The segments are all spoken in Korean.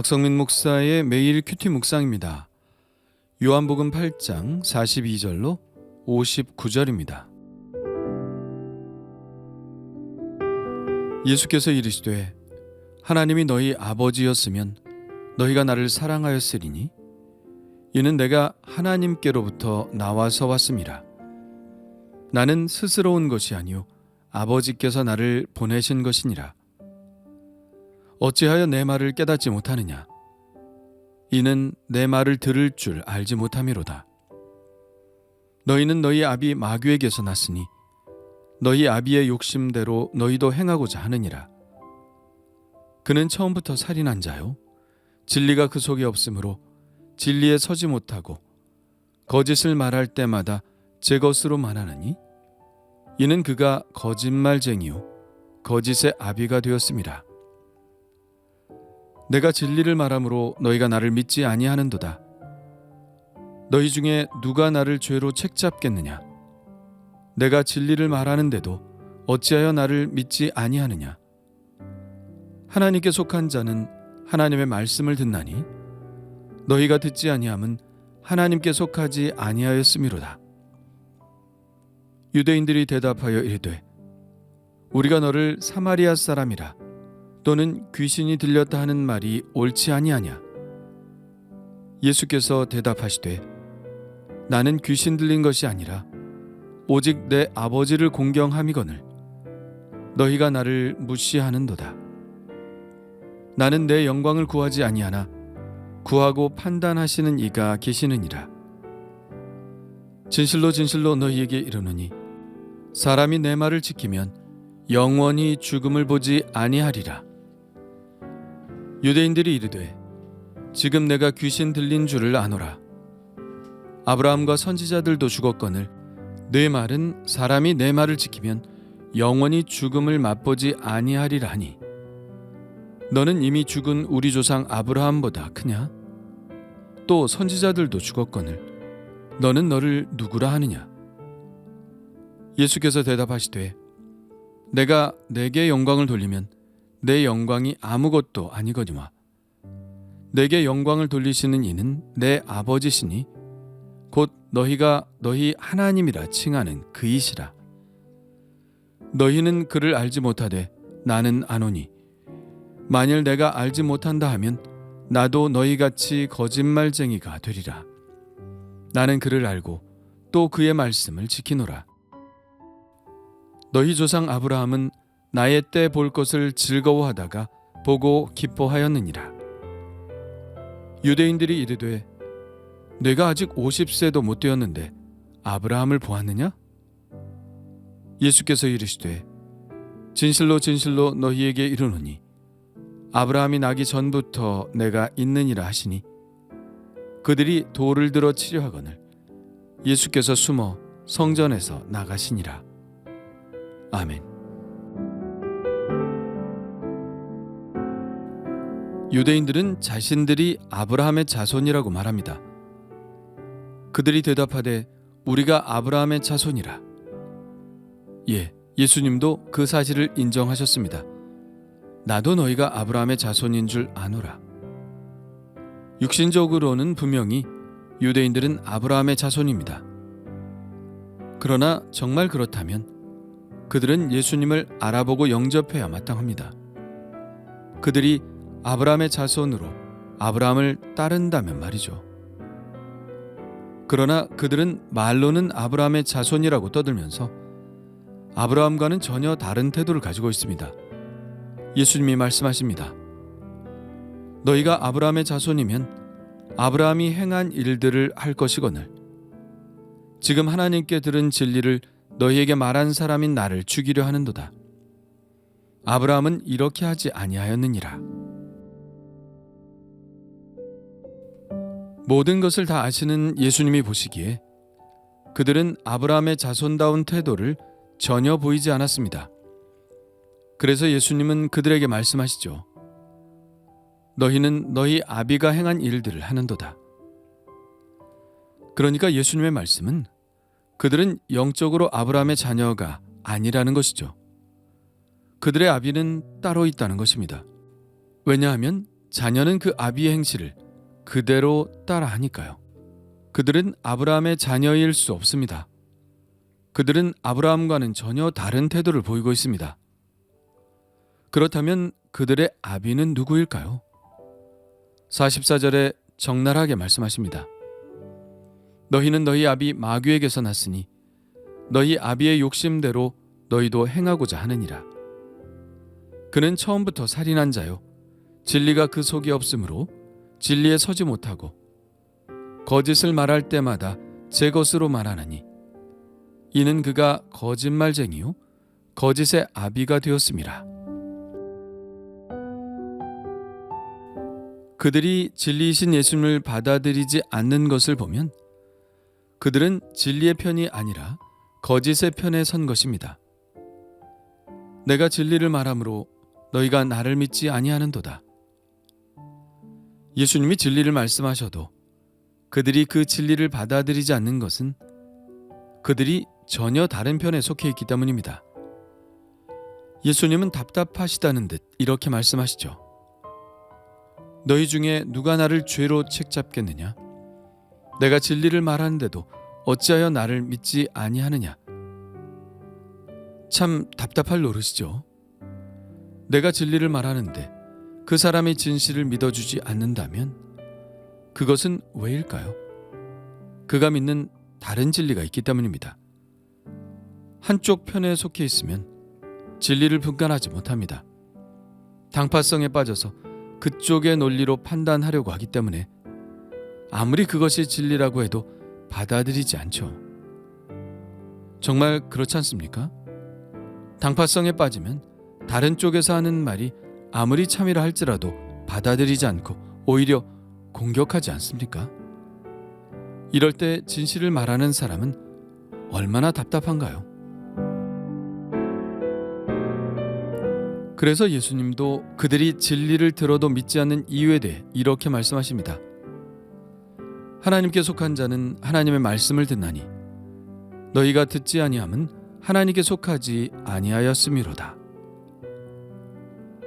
박성민 목사의 매일 큐티 묵상입니다. 요한복음 8장 42절로 59절입니다. 예수께서 이르시되 하나님이 너희 아버지였으면 너희가 나를 사랑하였으리니 이는 내가 하나님께로부터 나와서 왔음이라. 나는 스스로 온 것이 아니요 아버지께서 나를 보내신 것이니라. 어찌하여 내 말을 깨닫지 못하느냐? 이는 내 말을 들을 줄 알지 못함이로다. 너희는 너희 아비 마귀에게서 났으니 너희 아비의 욕심대로 너희도 행하고자 하느니라. 그는 처음부터 살인한 자요 진리가 그 속에 없으므로 진리에 서지 못하고 거짓을 말할 때마다 제 것으로 말하느니 이는 그가 거짓말쟁이요 거짓의 아비가 되었음이라. 내가 진리를 말함으로 너희가 나를 믿지 아니하는도다. 너희 중에 누가 나를 죄로 책잡겠느냐? 내가 진리를 말하는데도 어찌하여 나를 믿지 아니하느냐? 하나님께 속한 자는 하나님의 말씀을 듣나니 너희가 듣지 아니함은 하나님께 속하지 아니하였음이로다. 유대인들이 대답하여 이르되 우리가 너를 사마리아 사람이라 또는 귀신이 들렸다 하는 말이 옳지 아니하냐? 예수께서 대답하시되 나는 귀신 들린 것이 아니라 오직 내 아버지를 공경함이거늘 너희가 나를 무시하는도다. 나는 내 영광을 구하지 아니하나 구하고 판단하시는 이가 계시느니라. 진실로 진실로 너희에게 이르노니 사람이 내 말을 지키면 영원히 죽음을 보지 아니하리라. 유대인들이 이르되 지금 내가 귀신 들린 줄을 아노라. 아브라함과 선지자들도 죽었거늘 내 말은 사람이 내 말을 지키면 영원히 죽음을 맛보지 아니하리라 하니 너는 이미 죽은 우리 조상 아브라함보다 크냐? 또 선지자들도 죽었거늘 너는 너를 누구라 하느냐? 예수께서 대답하시되 내가 내게 영광을 돌리면 내 영광이 아무것도 아니거니와 내게 영광을 돌리시는 이는 내 아버지시니 곧 너희가 너희 하나님이라 칭하는 그이시라. 너희는 그를 알지 못하되 나는 아노니 만일 내가 알지 못한다 하면 나도 너희같이 거짓말쟁이가 되리라. 나는 그를 알고 또 그의 말씀을 지키노라. 너희 조상 아브라함은 나의 때 볼 것을 즐거워하다가 보고 기뻐하였느니라. 유대인들이 이르되 내가 아직 50세도 못 되었는데 아브라함을 보았느냐? 예수께서 이르시되 진실로 진실로 너희에게 이르노니 아브라함이 나기 전부터 내가 있느니라 하시니 그들이 돌을 들어 치려 하거늘 예수께서 숨어 성전에서 나가시니라. 아멘. 유대인들은 자신들이 아브라함의 자손이라고 말합니다. 그들이 대답하되 우리가 아브라함의 자손이라. 예, 예수님도 그 사실을 인정하셨습니다. 나도 너희가 아브라함의 자손인 줄 아노라. 육신적으로는 분명히 유대인들은 아브라함의 자손입니다. 그러나 정말 그렇다면 그들은 예수님을 알아보고 영접해야 마땅합니다. 그들이 아브라함의 자손으로 아브라함을 따른다면 말이죠. 그러나 그들은 말로는 아브라함의 자손이라고 떠들면서 아브라함과는 전혀 다른 태도를 가지고 있습니다. 예수님이 말씀하십니다. 너희가 아브라함의 자손이면 아브라함이 행한 일들을 할 것이거늘 지금 하나님께 들은 진리를 너희에게 말한 사람인 나를 죽이려 하는도다. 아브라함은 이렇게 하지 아니하였느니라. 모든 것을 다 아시는 예수님이 보시기에 그들은 아브라함의 자손다운 태도를 전혀 보이지 않았습니다. 그래서 예수님은 그들에게 말씀하시죠. 너희는 너희 아비가 행한 일들을 하는도다. 그러니까 예수님의 말씀은 그들은 영적으로 아브라함의 자녀가 아니라는 것이죠. 그들의 아비는 따로 있다는 것입니다. 왜냐하면 자녀는 그 아비의 행실을 그대로 따라하니까요. 그들은 아브라함의 자녀일 수 없습니다. 그들은 아브라함과는 전혀 다른 태도를 보이고 있습니다. 그렇다면 그들의 아비는 누구일까요? 44절에 적나라하게 말씀하십니다. 너희는 너희 아비 마귀에게서 났으니 너희 아비의 욕심대로 너희도 행하고자 하느니라. 그는 처음부터 살인한 자요 진리가 그 속에 없으므로 진리에 서지 못하고 거짓을 말할 때마다 제 것으로 말하느니 이는 그가 거짓말쟁이요 거짓의 아비가 되었음이라. 그들이 진리이신 예수님을 받아들이지 않는 것을 보면 그들은 진리의 편이 아니라 거짓의 편에 선 것입니다. 내가 진리를 말함으로 너희가 나를 믿지 아니하는도다. 예수님이 진리를 말씀하셔도 그들이 그 진리를 받아들이지 않는 것은 그들이 전혀 다른 편에 속해 있기 때문입니다. 예수님은 답답하시다는 듯 이렇게 말씀하시죠. 너희 중에 누가 나를 죄로 책잡겠느냐? 내가 진리를 말하는데도 어찌하여 나를 믿지 아니하느냐? 참 답답할 노릇이죠. 내가 진리를 말하는데 그 사람이 진실을 믿어주지 않는다면 그것은 왜일까요? 그가 믿는 다른 진리가 있기 때문입니다. 한쪽 편에 속해 있으면 진리를 분간하지 못합니다. 당파성에 빠져서 그쪽의 논리로 판단하려고 하기 때문에 아무리 그것이 진리라고 해도 받아들이지 않죠. 정말 그렇지 않습니까? 당파성에 빠지면 다른 쪽에서 하는 말이 아무리 참이라 할지라도 받아들이지 않고 오히려 공격하지 않습니까? 이럴 때 진실을 말하는 사람은 얼마나 답답한가요? 그래서 예수님도 그들이 진리를 들어도 믿지 않는 이유에 대해 이렇게 말씀하십니다. 하나님께 속한 자는 하나님의 말씀을 듣나니 너희가 듣지 아니함은 하나님께 속하지 아니하였음이로다.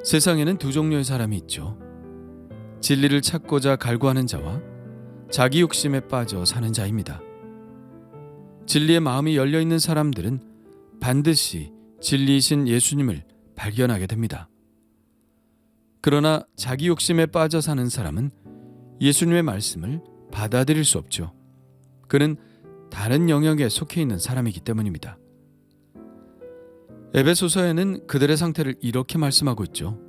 세상에는 두 종류의 사람이 있죠. 진리를 찾고자 갈구하는 자와 자기 욕심에 빠져 사는 자입니다. 진리의 마음이 열려있는 사람들은 반드시 진리이신 예수님을 발견하게 됩니다. 그러나 자기 욕심에 빠져 사는 사람은 예수님의 말씀을 받아들일 수 없죠. 그는 다른 영역에 속해 있는 사람이기 때문입니다. 에베소서에는 그들의 상태를 이렇게 말씀하고 있죠.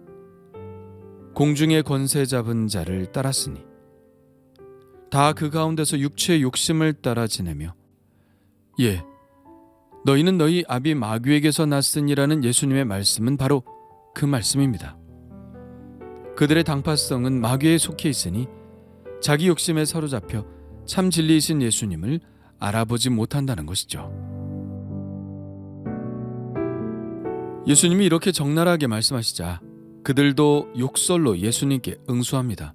공중의 권세 잡은 자를 따랐으니 다 그 가운데서 육체의 욕심을 따라 지내며 너희는 너희 아비 마귀에게서 났으니라는 예수님의 말씀은 바로 그 말씀입니다. 그들의 당파성은 마귀에 속해 있으니 자기 욕심에 사로잡혀 참 진리이신 예수님을 알아보지 못한다는 것이죠. 예수님이 이렇게 적나라하게 말씀하시자 그들도 욕설로 예수님께 응수합니다.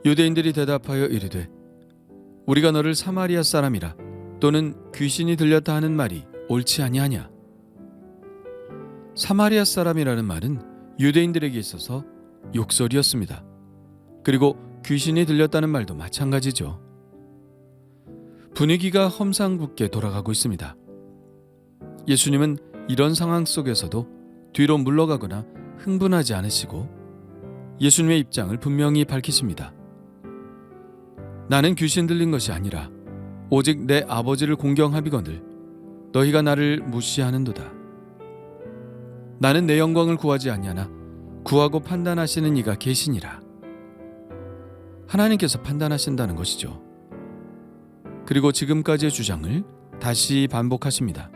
유대인들이 대답하여 이르되 우리가 너를 사마리아 사람이라 또는 귀신이 들렸다 하는 말이 옳지 아니하냐? 사마리아 사람이라는 말은 유대인들에게 있어서 욕설이었습니다. 그리고 귀신이 들렸다는 말도 마찬가지죠. 분위기가 험상궂게 돌아가고 있습니다. 예수님은 이런 상황 속에서도 뒤로 물러가거나 흥분하지 않으시고 예수님의 입장을 분명히 밝히십니다. 나는 귀신 들린 것이 아니라 오직 내 아버지를 공경하비거늘 너희가 나를 무시하는도다. 나는 내 영광을 구하지 아니하나 구하고 판단하시는 이가 계시니라. 하나님께서 판단하신다는 것이죠. 그리고 지금까지의 주장을 다시 반복하십니다.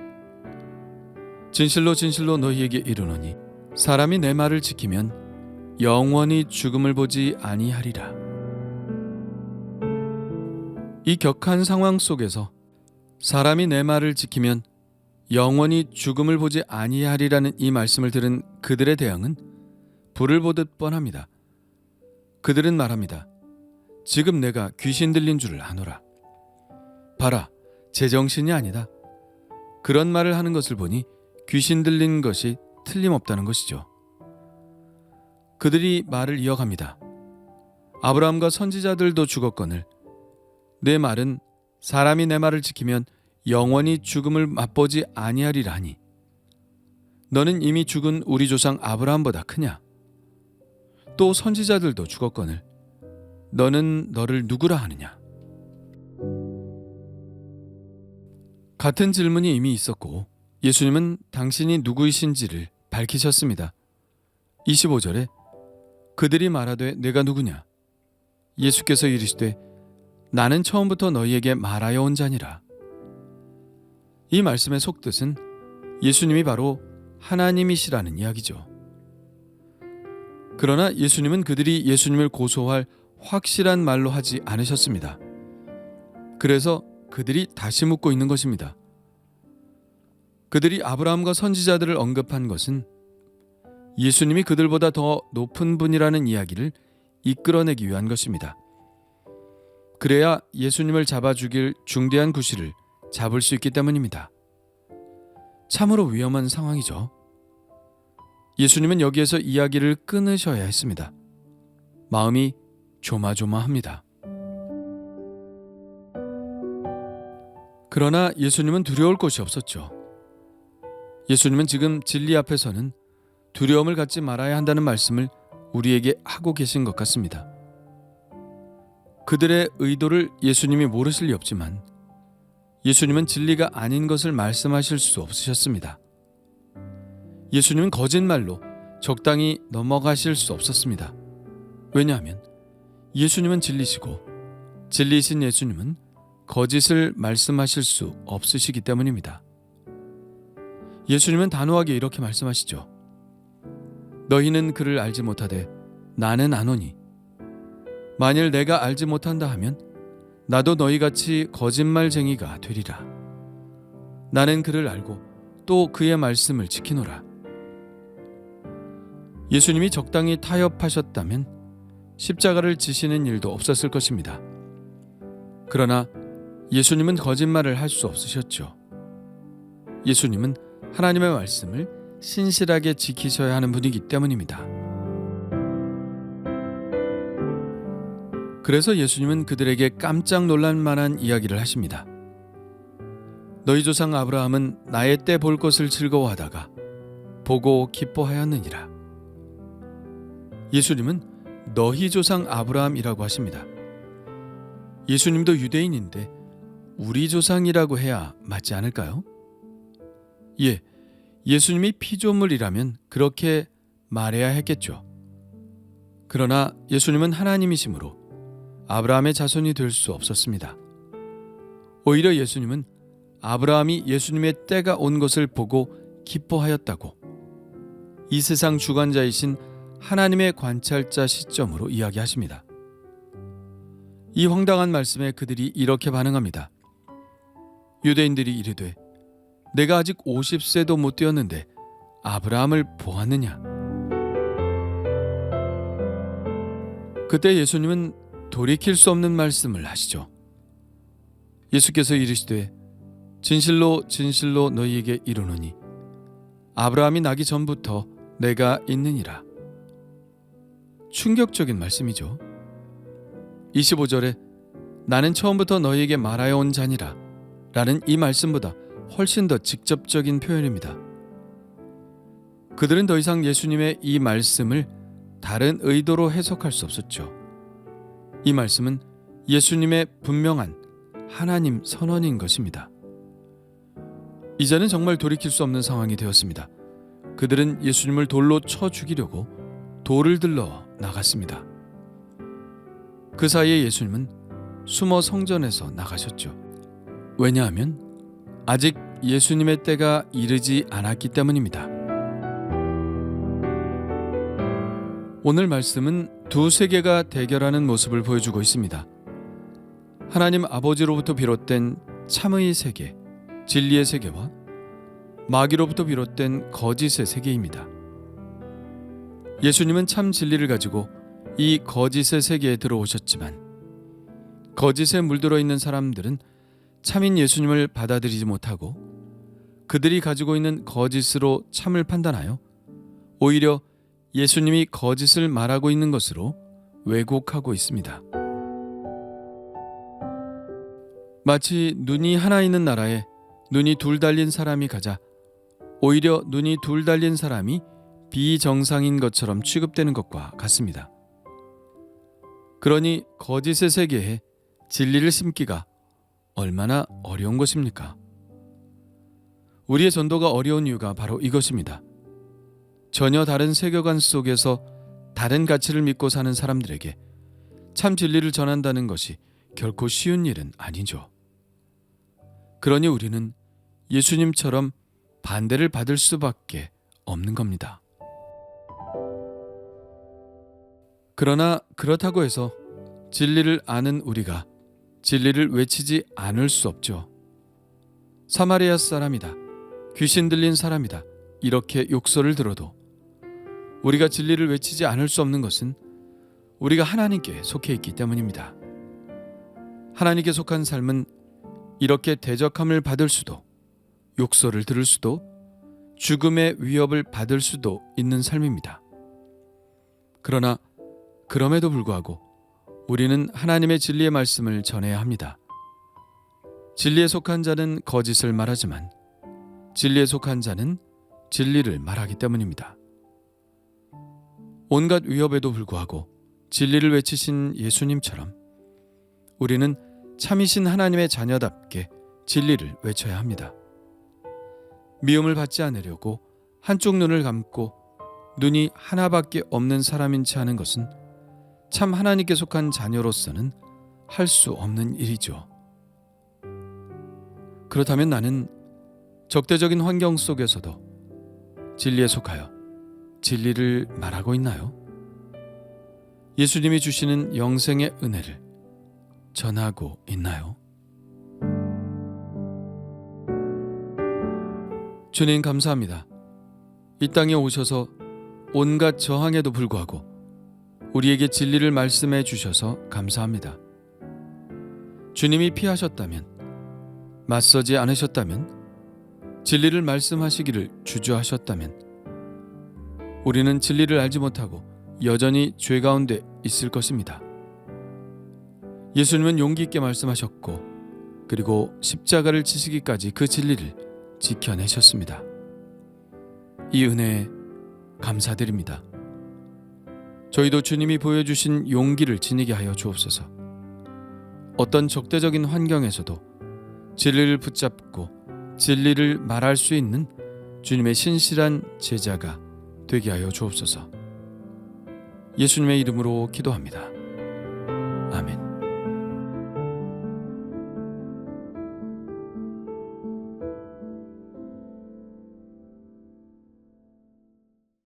진실로 진실로 너희에게 이르노니 사람이 내 말을 지키면 영원히 죽음을 보지 아니하리라. 이 격한 상황 속에서 사람이 내 말을 지키면 영원히 죽음을 보지 아니하리라는 이 말씀을 들은 그들의 대응은 불을 보듯 뻔합니다. 그들은 말합니다. 지금 내가 귀신 들린 줄을 아노라. 봐라, 제정신이 아니다. 그런 말을 하는 것을 보니 귀신 들린 것이 틀림없다는 것이죠. 그들이 말을 이어갑니다. 아브라함과 선지자들도 죽었거늘 내 말은 사람이 내 말을 지키면 영원히 죽음을 맛보지 아니하리라 하니 너는 이미 죽은 우리 조상 아브라함보다 크냐? 또 선지자들도 죽었거늘 너는 너를 누구라 하느냐? 같은 질문이 이미 있었고 예수님은 당신이 누구이신지를 밝히셨습니다. 25절에 그들이 말하되 내가 누구냐? 예수께서 이르시되 나는 처음부터 너희에게 말하여 온 자니라. 이 말씀의 속뜻은 예수님이 바로 하나님이시라는 이야기죠. 그러나 예수님은 그들이 예수님을 고소할 확실한 말로 하지 않으셨습니다. 그래서 그들이 다시 묻고 있는 것입니다. 그들이 아브라함과 선지자들을 언급한 것은 예수님이 그들보다 더 높은 분이라는 이야기를 이끌어내기 위한 것입니다. 그래야 예수님을 잡아 죽일 중대한 구실을 잡을 수 있기 때문입니다. 참으로 위험한 상황이죠. 예수님은 여기에서 이야기를 끊으셔야 했습니다. 마음이 조마조마합니다. 그러나 예수님은 두려울 것이 없었죠. 예수님은 지금 진리 앞에서는 두려움을 갖지 말아야 한다는 말씀을 우리에게 하고 계신 것 같습니다. 그들의 의도를 예수님이 모르실 리 없지만 예수님은 진리가 아닌 것을 말씀하실 수 없으셨습니다. 예수님은 거짓말로 적당히 넘어가실 수 없었습니다. 왜냐하면 예수님은 진리시고 진리이신 예수님은 거짓을 말씀하실 수 없으시기 때문입니다. 예수님은 단호하게 이렇게 말씀하시죠. 너희는 그를 알지 못하되 나는 아노니 만일 내가 알지 못한다 하면 나도 너희같이 거짓말쟁이가 되리라. 나는 그를 알고 또 그의 말씀을 지키노라. 예수님이 적당히 타협하셨다면 십자가를 지시는 일도 없었을 것입니다. 그러나 예수님은 거짓말을 할 수 없으셨죠. 예수님은 하나님의 말씀을 신실하게 지키셔야 하는 분이기 때문입니다. 그래서 예수님은 그들에게 깜짝 놀랄 만한 이야기를 하십니다. 너희 조상 아브라함은 나의 때 볼 것을 즐거워하다가 보고 기뻐하였느니라. 예수님은 너희 조상 아브라함이라고 하십니다. 예수님도 유대인인데 우리 조상이라고 해야 맞지 않을까요? 예, 예수님이 피조물이라면 그렇게 말해야 했겠죠. 그러나 예수님은 하나님이시므로 아브라함의 자손이 될 수 없었습니다. 오히려 예수님은 아브라함이 예수님의 때가 온 것을 보고 기뻐하였다고 이 세상 주관자이신 하나님의 관찰자 시점으로 이야기하십니다. 이 황당한 말씀에 그들이 이렇게 반응합니다. 유대인들이 이르되 내가 아직 50세도 못 되었는데 아브라함을 보았느냐? 그때 예수님은 돌이킬 수 없는 말씀을 하시죠. 예수께서 이르시되 진실로 진실로 너희에게 이르노니 아브라함이 나기 전부터 내가 있느니라. 충격적인 말씀이죠. 25절에 나는 처음부터 너희에게 말하여 온 자니라 라는 이 말씀보다 훨씬 더 직접적인 표현입니다. 그들은 더 이상 예수님의 이 말씀을 다른 의도로 해석할 수 없었죠. 이 말씀은 예수님의 분명한 하나님 선언인 것입니다. 이제는 정말 돌이킬 수 없는 상황이 되었습니다. 그들은 예수님을 돌로 쳐 죽이려고 돌을 들러 나갔습니다. 그 사이에 예수님은 숨어 성전에서 나가셨죠. 왜냐하면 아직 예수님의 때가 이르지 않았기 때문입니다. 오늘 말씀은 두 세계가 대결하는 모습을 보여주고 있습니다. 하나님 아버지로부터 비롯된 참의 세계, 진리의 세계와 마귀로부터 비롯된 거짓의 세계입니다. 예수님은 참 진리를 가지고 이 거짓의 세계에 들어오셨지만 거짓에 물들어 있는 사람들은 참인 예수님을 받아들이지 못하고 그들이 가지고 있는 거짓으로 참을 판단하여 오히려 예수님이 거짓을 말하고 있는 것으로 왜곡하고 있습니다. 마치 눈이 하나 있는 나라에 눈이 둘 달린 사람이 가자 오히려 눈이 둘 달린 사람이 비정상인 것처럼 취급되는 것과 같습니다. 그러니 거짓의 세계에 진리를 심기가 얼마나 어려운 것입니까? 우리의 전도가 어려운 이유가 바로 이것입니다. 전혀 다른 세계관 속에서 다른 가치를 믿고 사는 사람들에게 참 진리를 전한다는 것이 결코 쉬운 일은 아니죠. 그러니 우리는 예수님처럼 반대를 받을 수밖에 없는 겁니다. 그러나 그렇다고 해서 진리를 아는 우리가 진리를 외치지 않을 수 없죠. 사마리아 사람이다, 귀신 들린 사람이다, 이렇게 욕설을 들어도 우리가 진리를 외치지 않을 수 없는 것은 우리가 하나님께 속해 있기 때문입니다. 하나님께 속한 삶은 이렇게 대적함을 받을 수도, 욕설을 들을 수도, 죽음의 위협을 받을 수도 있는 삶입니다. 그러나 그럼에도 불구하고 우리는 하나님의 진리의 말씀을 전해야 합니다. 진리에 속한 자는 거짓을 말하지만 진리에 속한 자는 진리를 말하기 때문입니다. 온갖 위협에도 불구하고 진리를 외치신 예수님처럼 우리는 참이신 하나님의 자녀답게 진리를 외쳐야 합니다. 미움을 받지 않으려고 한쪽 눈을 감고 눈이 하나밖에 없는 사람인 체 하는 것은 참 하나님께 속한 자녀로서는 할 수 없는 일이죠. 그렇다면 나는 적대적인 환경 속에서도 진리에 속하여 진리를 말하고 있나요? 예수님이 주시는 영생의 은혜를 전하고 있나요? 주님 감사합니다. 이 땅에 오셔서 온갖 저항에도 불구하고 우리에게 진리를 말씀해 주셔서 감사합니다. 주님이 피하셨다면, 맞서지 않으셨다면, 진리를 말씀하시기를 주저하셨다면 우리는 진리를 알지 못하고 여전히 죄 가운데 있을 것입니다. 예수님은 용기 있게 말씀하셨고 그리고 십자가를 지시기까지 그 진리를 지켜내셨습니다. 이 은혜에 감사드립니다. 저희도 주님이 보여주신 용기를 지니게 하여 주옵소서. 어떤 적대적인 환경에서도 진리를 붙잡고 진리를 말할 수 있는 주님의 신실한 제자가 되게 하여 주옵소서. 예수님의 이름으로 기도합니다.